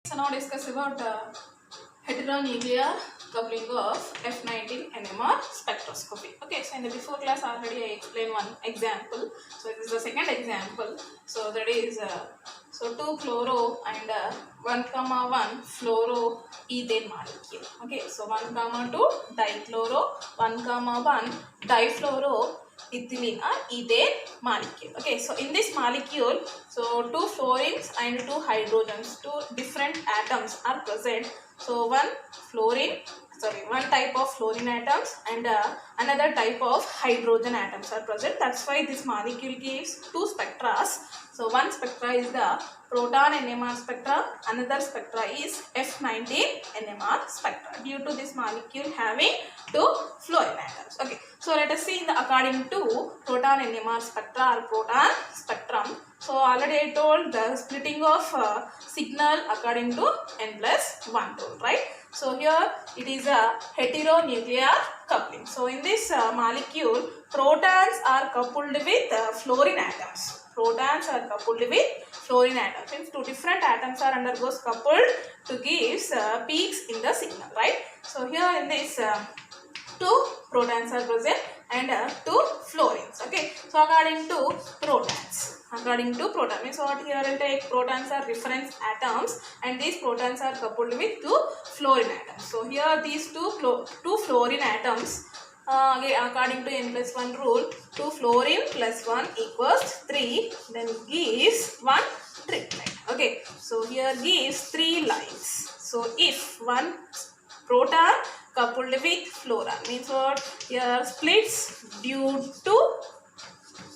So now discuss about heteronuclear coupling of F19 NMR spectroscopy. Okay, so in the before class already I explained one example. So this is the second example. So that is so 2 fluoro and 1,1 fluoroethane molecule. Okay, so 1,2 dichloro, 1,1 difluoroethylene or ethane molecule. Okay, so in this molecule, so 2 fluorines and 2 hydrogens, 2 different atoms are present. So one type of fluorine atoms and another type of hydrogen atoms are present. That's why this molecule gives 2 spectras. So one spectra is the proton NMR spectra, another spectra is F19 NMR spectra due to this molecule having 2 fluorine atoms. Okay, so let us see in the according to proton NMR spectra or proton spectrum. So already I told the splitting of signal according to n+1 rule, right? So here it is a heteronuclear coupling. So in this molecule, protons are coupled with fluorine atoms. Protons are coupled with fluorine atoms. Means 2 different atoms are undergoes coupled to give peaks in the signal, right? So here in this 2 protons are present and 2 fluorines. Okay, so according to proton means what here will take protons are reference atoms and these protons are coupled with 2 fluorine atoms. So here these two fluorine atoms again according to n+1 rule, 2 fluorine plus 1 equals 3, then gives 1 triplet. Okay, so here gives 3 lines. So if one proton coupled with fluorine means what here splits due to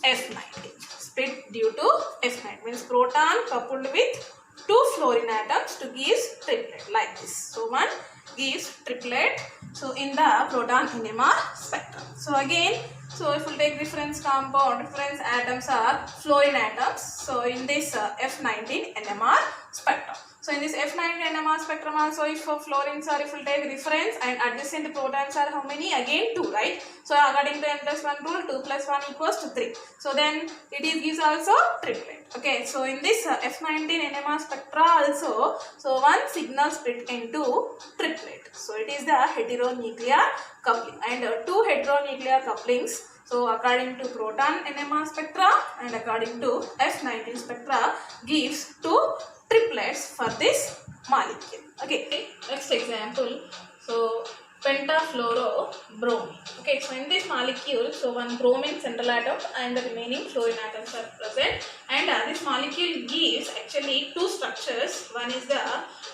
F19. Split due to F9 means proton coupled with 2 fluorine atoms to give triplet like this. So one gives triplet. So in the proton NMR spectrum. So again, so if we take reference compound, reference atoms are fluorine atoms. So in this F19 NMR spectrum. So in this F19 NMR spectrum also, if fluorines are, if we take reference and adjacent protons are how many? Again 2, right? So according to n+1 rule, 2 plus 1 equals to 3. So then it gives also triplet. Okay, so in this F19 NMR spectra also, so one signal split into triplet. So it is the heteronuclear coupling and 2 heteronuclear couplings. So according to proton NMR spectra and according to F19 spectra gives 2 triplets for this molecule. Okay, next example. So pentafluorobromine. Okay, so in this molecule, so one bromine central atom and the remaining fluorine atoms are present, and this molecule gives actually 2 structures. One is the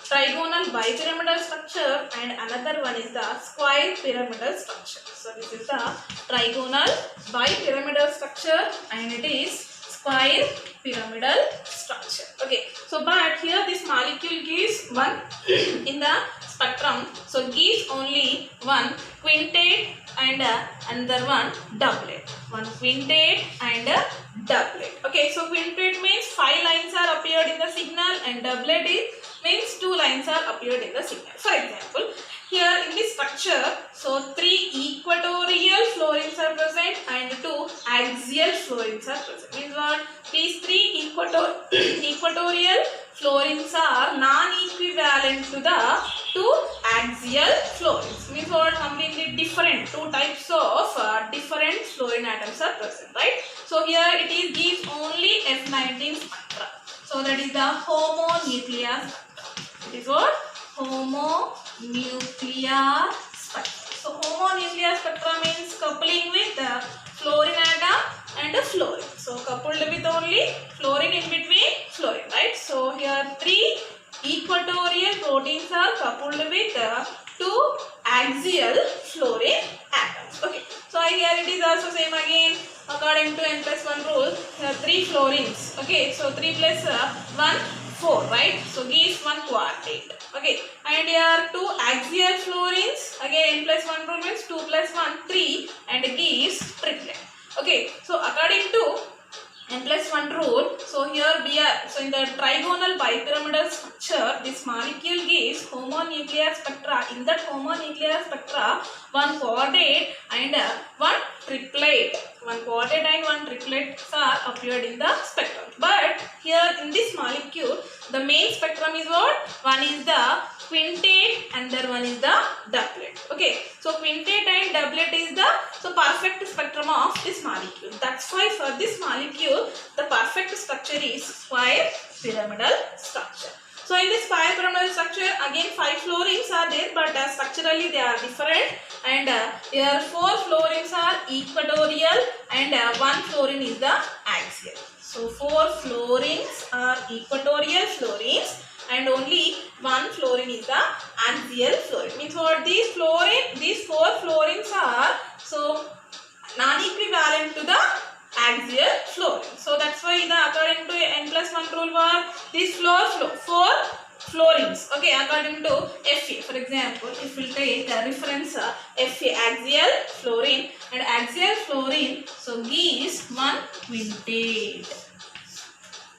trigonal bipyramidal structure and another one is the square pyramidal structure. So this is the trigonal bipyramidal structure and it is square pyramidal structure. Okay, so but here this molecule gives one in the spectrum, so gives only one quintet and another one doublet. One quintet and a doublet. Okay, so quintet means 5 lines are appeared in the signal and doublet means 2 lines are appeared in the signal. For example, here in this structure, so 3 equatorial fluorines are present and 2 axial fluorines are present. Means what? These 3 equatorial fluorines are non-equivalent to the 2 axial fluorines. Means what? Completely different. 2 types of different fluorine atoms are present, right? So here it gives only F19 spectra. So that is the homonuclear spectra. It is what? Homonuclear spectra. So homonuclear spectra means coupling with the fluorine atom and a fluorine. So coupled with only fluorine in between fluorine, right? So here 3 equatorial proteins are coupled with 2 axial fluorine atoms. Okay. So here it is also same again according to n+1 rule. 3 fluorines. Okay. So 3 plus 1. 4, right? So gives 1 quartet. Okay, and here 2 axial fluorines. Again n+1 rule means 2 plus 1 3 and gives triplet. Okay, so according to n+1 rule, so here we are, so in the trigonal bipyramidal structure, this molecule gives homonuclear spectra. In that homonuclear spectra, 1 quartet and 1 triplet. 1 quartet and 1 triplet are appeared in the spectrum. But here in this molecule, The main spectrum is what? One is the quintate and the one is the doublet. Okay, so quintate and doublet is the perfect spectrum of this molecule. That's why for this molecule the perfect structure is square pyramidal structure. So in this square pyramidal structure again 5 fluorines are there, but structurally they are different, and here 4 fluorines are equatorial and 1 fluorine is the axial. So 4 fluorines are equatorial fluorines and only 1 fluorine is the axial fluorine. Means what? These 4 fluorines are non-equivalent to the axial fluorine. So that's why according to n+1 rule what? These 4 fluorines, okay, according to Fa. For example, if we take the reference Fa, axial fluorine, and axial fluorine gives 1 quintate.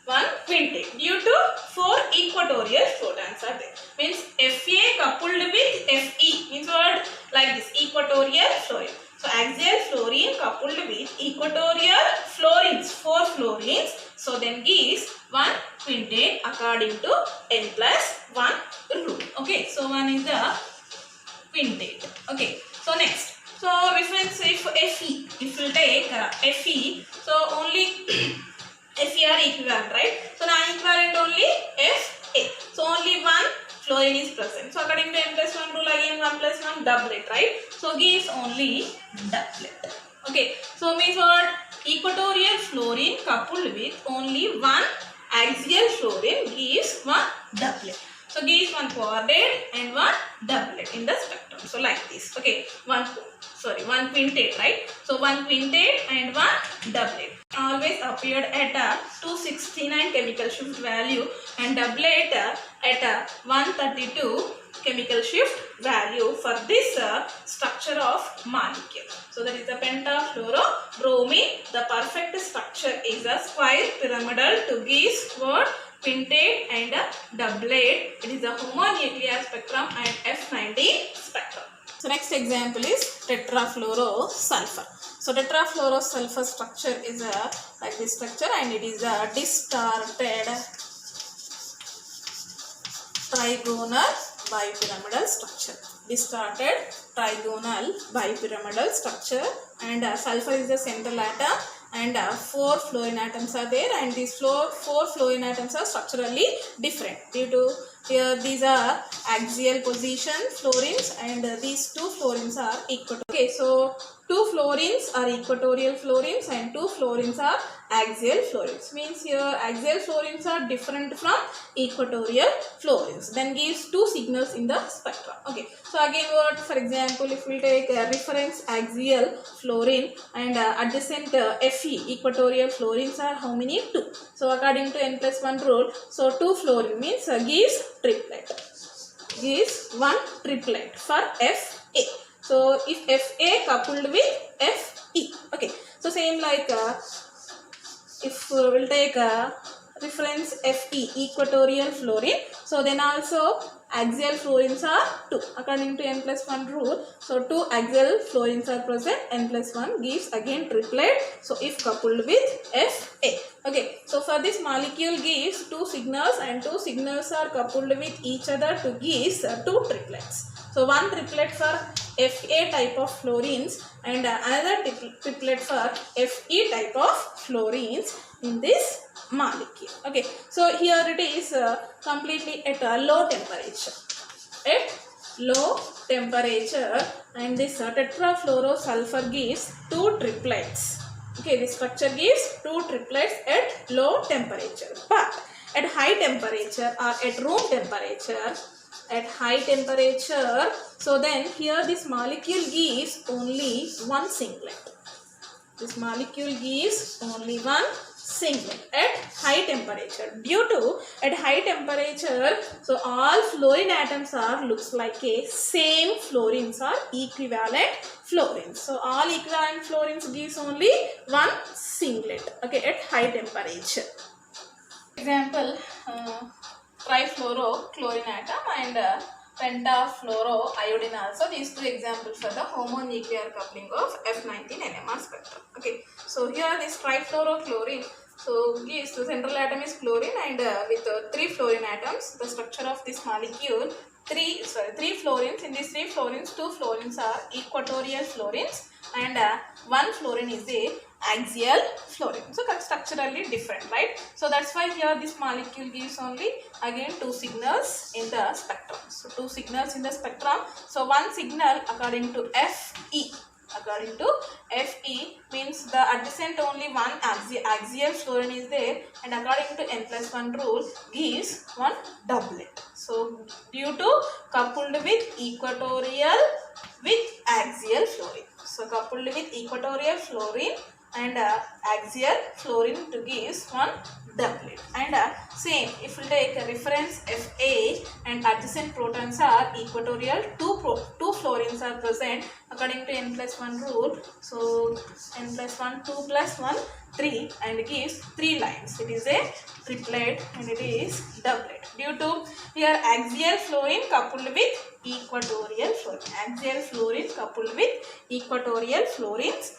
1 quintate due to 4 equatorial protons are there. Means Fa coupled with Fe means what? Like this, equatorial fluorine. So axial fluorine coupled with equatorial fluorines, 4 fluorines, so then gives 1 quintate according to n+1 rule. Okay, so 1 is the quintate. Okay, so next. So reference if Fe, if we take Fe, so only Fe are equivalent, right? So non-equivalent only Fa. So only 1 fluorine is present. So according to n+1 rule again 1+1 doublet, right? So gives only doublet. Okay. So means what? Equatorial fluorine coupled with only 1 axial fluorine gives 1 doublet. So gives 1 quadrate and 1 doublet in the spectrum. So like this. Okay. 1 quintate, right? So 1 quintate and 1 doublet always appeared at a 269 chemical shift value and doublet at a 132 chemical shift value for this structure of molecule. So that is the pentafluorobromine. The perfect structure is a square pyramidal to give what? Quintate and a doublet. It is a homonuclear spectrum and F19 spectrum. So next example is tetrafluorosulfur. So tetrafluorosulfur structure is like this structure, and it is a distorted trigonal bipyramidal structure. Distorted trigonal bipyramidal structure, and sulfur is the central atom, and 4 fluorine atoms are there, and these 4 fluorine atoms are structurally different due to here these are axial position fluorines, and these 2 fluorines are equatorial. Okay, so 2 fluorines are equatorial fluorines and 2 fluorines are axial fluorines. Means here axial fluorines are different from equatorial fluorines. Then gives 2 signals in the spectrum. Okay, so again what? For example, if we take a reference axial fluorine and adjacent Fe equatorial fluorines are how many? 2. So according to n+1 rule, so 2 fluorine means gives triplet. Gives 1 triplet for Fa. So if Fa coupled with Fe. Okay, so same like if we'll take a reference Fe equatorial fluorine, so then also axial fluorines are 2 according to n+1 rule. So 2 axial fluorines are present, n+1 gives again triplet. So if coupled with Fa. Okay, so for this molecule gives 2 signals, and 2 signals are coupled with each other to gives 2 triplets. So 1 triplet for Fa type of fluorines and another triplet for Fe type of fluorines in this molecule. Okay, so here it is completely at a low temperature. At low temperature, and this tetrafluorosulfur gives 2 triplets. Okay, this structure gives 2 triplets at low temperature, but at high temperature or at room temperature, at high temperature, so then here this molecule gives only 1 singlet. This molecule gives only 1 singlet at high temperature. Due to at high temperature, so all fluorine atoms are looks like a same fluorines are equivalent fluorines. So all equivalent fluorines gives only 1 singlet. Okay, at high temperature. Example. Trifluorochlorine atom and pentafluoroiodine also. These 2 examples for the homonuclear coupling of F19 NMR spectrum. Okay, so here this trifluorochlorine So yes, the central atom is fluorine, and with 3 fluorine atoms, the structure of this molecule, three fluorines. In these 3 fluorines, 2 fluorines are equatorial fluorines, and 1 fluorine is a axial fluorine. So structurally different, right? So that's why here this molecule gives only again 2 signals in the spectrum. So 2 signals in the spectrum. So one signal according to Fe. According to Fe means the adjacent only one axial fluorine is there, and according to n+1 rule gives one doublet. So due to coupled with equatorial with axial fluorine. So coupled with equatorial fluorine and axial fluorine to gives one doublet. And same, if we take a reference Fa and adjacent protons are equatorial, two fluorines are present according to n+1 rule. So n+1 2 plus 1 3 and gives 3 lines. It is a triplet and it is doublet. Due to here axial fluorine coupled with equatorial fluorine. Axial fluorine coupled with equatorial fluorines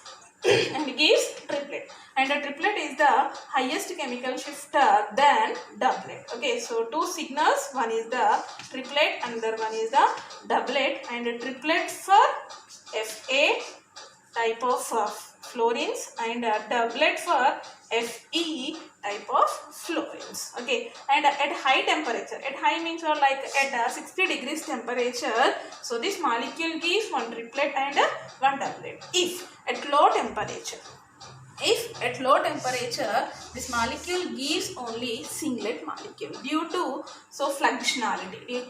and gives triplet, and a triplet is the highest chemical shifter than doublet. Okay, so 2 signals, one is the triplet, another one is the doublet, and a triplet for Fa type of fluorines and a doublet for Fe type of fluorines. Okay, and at high temperature, at high means or like at 60 degrees temperature, so this molecule gives one triplet and one doublet. If at low temperature, this molecule gives only singlet molecule due to functionality.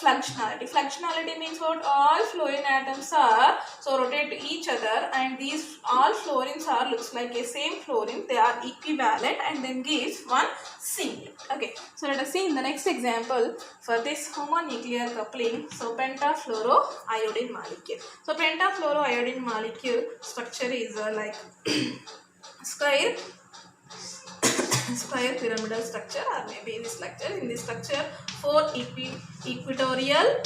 Functionality means what? All fluorine atoms are rotate to each other, and these all fluorines are looks like a same fluorine. They are equivalent and then gives one singlet. Okay, so let us see in the next example for this homonuclear coupling. So pentafluoroiodine molecule. So pentafluoroiodine molecule structure is like square pyramidal structure, or maybe this structure. In this structure 4 equatorial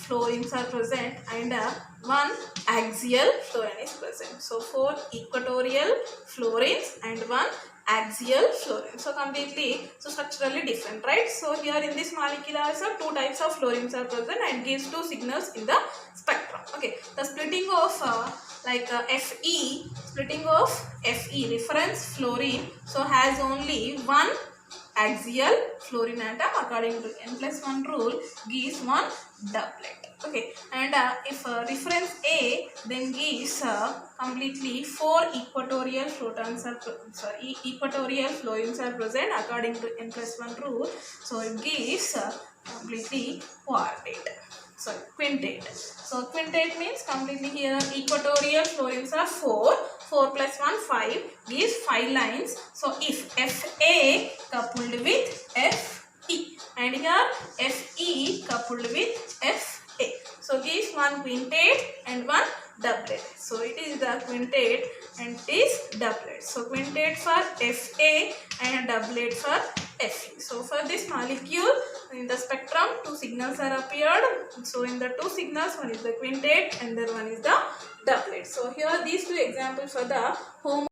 fluorines are present and 1 axial fluorine is present. So 4 equatorial fluorines and 1 axial fluorine. So completely, so structurally different, right? So here in this molecule also 2 types of fluorines are present and gives 2 signals in the spectrum. Okay, the splitting of Fe reference fluorine, so has only 1 axial fluorine atom according to n+1 rule gives 1 doublet. Okay, and if reference A then gives completely 4 equatorial equatorial fluorines are present according to n+1 rule, so it gives completely quartet. Sorry, quintet. So quintet means completely here equatorial fluorines are 4 plus 1 5 gives 5 lines. So if Fa coupled with Fe and here Fe coupled with Fa, so gives 1 quintet and 1 doublet. So it is the quintet and it is doublet. So quintet for Fa and doublet for Fe. So for this molecule in the spectrum 2 signals are appeared. So in the 2 signals, one is the quintet and then one is the doublet. So here are these 2 examples for the